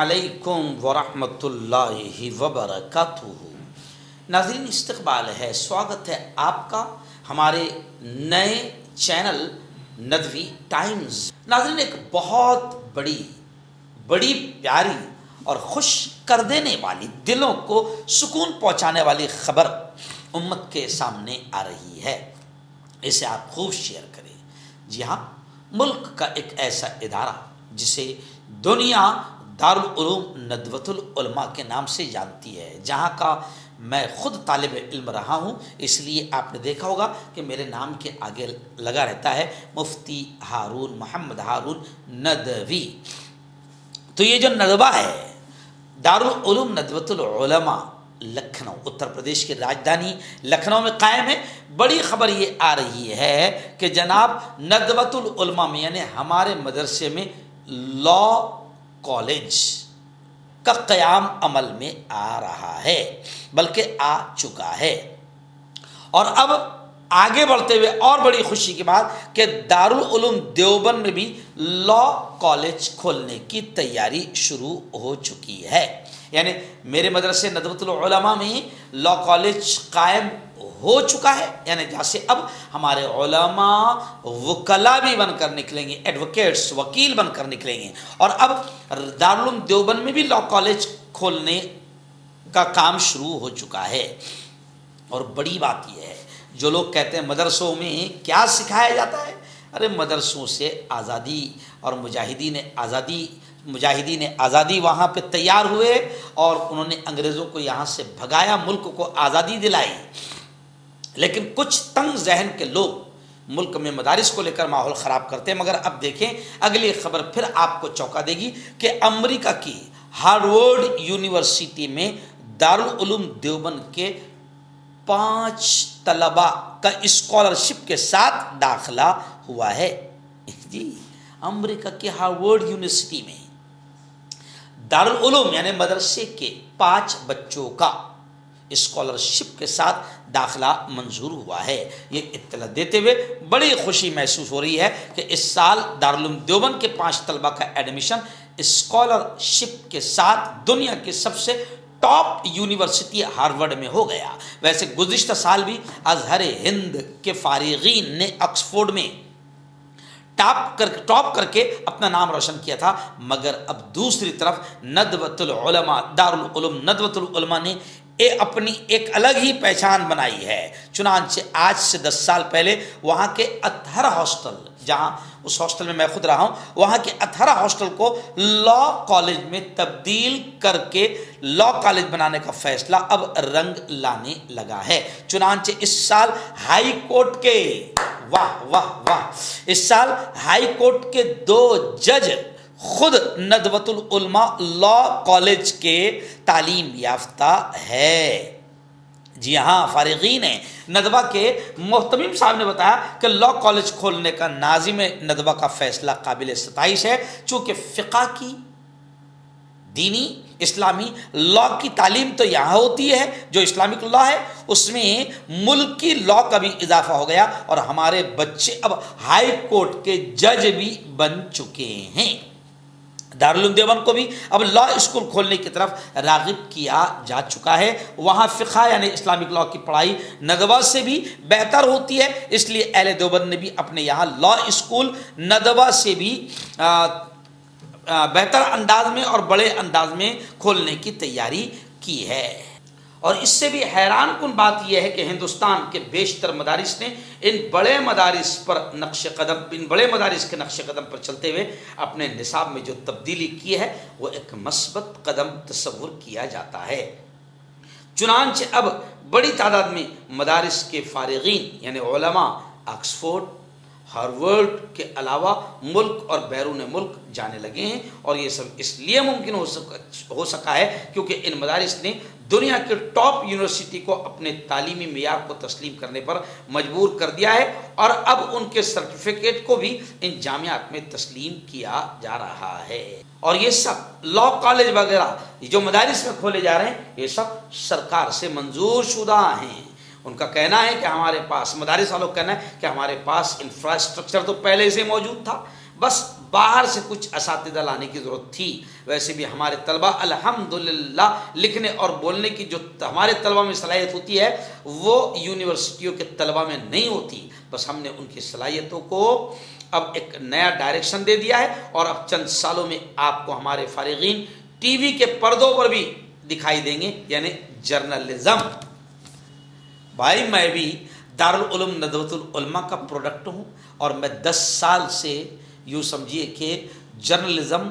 علیکم ورحمۃ اللہ وبرکاتہ۔ ناظرین، استقبال ہے، سواگت ہے آپ کا ہمارے نئے چینل ندوی ٹائمز۔ ناظرین، ایک بہت بڑی پیاری اور خوش کر دینے والی، دلوں کو سکون پہنچانے والی خبر امت کے سامنے آ رہی ہے، اسے آپ خوب شیئر کریں۔ جی ہاں، ملک کا ایک ایسا ادارہ جسے دنیا دارالعلوم ندوۃ العلماء کے نام سے جانتی ہے، جہاں کا میں خود طالب علم رہا ہوں، اس لیے آپ نے دیکھا ہوگا کہ میرے نام کے آگے لگا رہتا ہے مفتی ہارون محمد ہارون ندوی۔ تو یہ جو ندوہ ہے دارالعلوم ندوۃ العلماء لکھنؤ، اتر پردیش کی راجدھانی لکھنؤ میں قائم ہے۔ بڑی خبر یہ آ رہی ہے کہ جناب ندوۃ العلماء میں، یعنی ہمارے مدرسے میں، لا کالج کا قیام عمل میں آ رہا ہے، بلکہ آ چکا ہے۔ اور اب آگے بڑھتے ہوئے اور بڑی خوشی کی بات کہ دارالعلوم دیوبند میں بھی لا کالج کھولنے کی تیاری شروع ہو چکی ہے۔ یعنی میرے مدرسے ندوۃ العلماء میں لا کالج قائم ہو چکا ہے، یعنی جیسے اب ہمارے علماء وکلا بھی بن کر نکلیں گے، ایڈوکیٹس، وکیل بن کر نکلیں گے۔ اور اب دارالعلوم دیوبند میں بھی لا کالج کھولنے کا کام شروع ہو چکا ہے۔ اور بڑی بات یہ ہے، جو لوگ کہتے ہیں مدرسوں میں کیا سکھایا جاتا ہے، ارے مدرسوں سے آزادی اور مجاہدین آزادی وہاں پہ تیار ہوئے، اور انہوں نے انگریزوں کو یہاں سے بھگایا، ملک کو آزادی دلائی۔ لیکن کچھ تنگ ذہن کے لوگ ملک میں مدارس کو لے کر ماحول خراب کرتے ہیں۔ مگر اب دیکھیں، اگلی خبر پھر آپ کو چونکا دے گی کہ امریکہ کی ہارورڈ یونیورسٹی میں دارالعلوم دیوبند کے 5 طلباء کا اسکالرشپ کے ساتھ داخلہ ہوا ہے۔ جی، امریکہ کی ہارورڈ یونیورسٹی میں دارالعلوم یعنی مدرسے کے 5 بچوں کا اسکالرشپ کے ساتھ داخلہ منظور ہوا ہے۔ یہ اطلاع دیتے ہوئے بڑی خوشی محسوس ہو رہی ہے کہ اس سال دارالعلوم دیوبند کے 5 طلباء کا ایڈمیشن اسکالرشپ کے ساتھ دنیا کی سب سے ٹاپ یونیورسٹی ہارورڈ میں ہو گیا۔ ویسے گزشتہ سال بھی ازہر ہند کے فارغین نے آکسفورڈ میں ٹاپ کر کے اپنا نام روشن کیا تھا، مگر اب دوسری طرف ندوۃ العلماء دارالعلوم ندوۃ العلماء نے اپنی ایک الگ ہی پہچان بنائی ہے۔ چنانچہ آج سے 10 سال پہلے وہاں کے اطہر ہاسٹل، جہاں اس ہاسٹل میں خود رہا ہوں، وہاں کے اطہر ہاسٹل کو لا کالج میں تبدیل کر کے لا کالج بنانے کا فیصلہ اب رنگ لانے لگا ہے۔ چنانچہ اس سال ہائی کورٹ کے اس سال ہائی کورٹ کے 2 جج خود ندوۃ العلماء لا کالج کے تعلیم یافتہ ہے۔ جی ہاں، فارغین ہیں ندوہ کے محتمم صاحب نے بتایا کہ لا کالج کھولنے کا ناظم ندوہ کا فیصلہ قابل ستائش ہے، چونکہ فقہ کی، دینی اسلامی لا کی تعلیم تو یہاں ہوتی ہے، جو اسلامک لا ہے اس میں ملکی لا کا بھی اضافہ ہو گیا، اور ہمارے بچے اب ہائی کورٹ کے جج بھی بن چکے ہیں۔ دارالعلوم دیوبند کو بھی اب لا اسکول کھولنے کی طرف راغب کیا جا چکا ہے۔ وہاں فقہ یعنی اسلامک لا کی پڑھائی ندوہ سے بھی بہتر ہوتی ہے، اس لیے اہل دیوبند نے بھی اپنے یہاں لا اسکول ندوہ سے بھی بہتر انداز میں اور بڑے انداز میں کھولنے کی تیاری کی ہے۔ اور اس سے بھی حیران کن بات یہ ہے کہ ہندوستان کے بیشتر مدارس نے ان بڑے مدارس کے نقش قدم پر چلتے ہوئے اپنے نصاب میں جو تبدیلی کی ہے، وہ ایک مثبت قدم تصور کیا جاتا ہے۔ چنانچہ اب بڑی تعداد میں مدارس کے فارغین یعنی علماء آکسفورڈ، ہارورڈ کے علاوہ ملک اور بیرون ملک جانے لگے ہیں، اور یہ سب اس لیے ممکن ہو سکا ہے کیونکہ ان مدارس نے دنیا کے ٹاپ یونیورسٹی کو اپنے تعلیمی معیار کو تسلیم کرنے پر مجبور کر دیا ہے، اور اب ان کے سرٹیفکیٹ کو بھی ان جامعات میں تسلیم کیا جا رہا ہے۔ اور یہ سب لا کالج وغیرہ جو مدارس میں کھولے جا رہے ہیں، یہ سب سرکار سے منظور شدہ ہیں۔ ان کا کہنا ہے کہ ہمارے پاس، مدارس والوں کا کہنا ہے کہ ہمارے پاس انفراسٹرکچر تو پہلے سے موجود تھا، بس باہر سے کچھ اساتذہ لانے کی ضرورت تھی. ویسے بھی ہمارے طلبہ الحمدللہ لکھنے اور بولنے کی جو ہمارے طلبہ میں صلاحیت ہوتی ہے وہ یونیورسٹیوں کے طلبہ میں نہیں ہوتی. بس ہم نے ان کی صلاحیتوں کو اب ایک نیا ڈائریکشن دے دیا ہے اور اب چند سالوں میں آپ کو ہمارے فارغین ٹی وی کے پردوں پر بھی دکھائی دیں گے، یعنی جرنلزم. بھائی میں بھی دارالعلوم ندوۃ العلماء کا پروڈکٹ ہوں اور میں 10 سال سے یوں سمجھیے کہ جرنلزم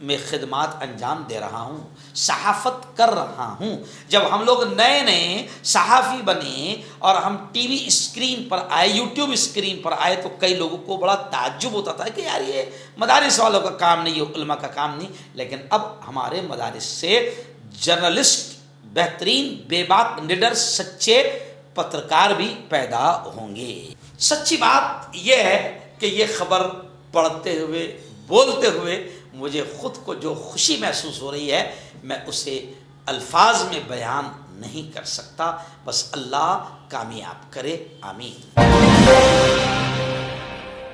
میں خدمات انجام دے رہا ہوں، صحافت کر رہا ہوں. جب ہم لوگ نئے نئے صحافی بنے اور ہم ٹی وی اسکرین پر آئے، یوٹیوب اسکرین پر آئے، تو کئی لوگوں کو بڑا تعجب ہوتا تھا کہ یار یہ مدارس والوں کا کام نہیں، یہ علماء کا کام نہیں. لیکن اب ہمارے مدارس سے جرنلسٹ، بہترین بے باک نڈر سچے پترکار بھی پیدا ہوں گے. سچی بات یہ ہے کہ یہ خبر پڑھتے ہوئے، بولتے ہوئے مجھے خود کو جو خوشی محسوس ہو رہی ہے میں اسے الفاظ میں بیان نہیں کر سکتا. بس اللہ کامیاب کرے، آمین.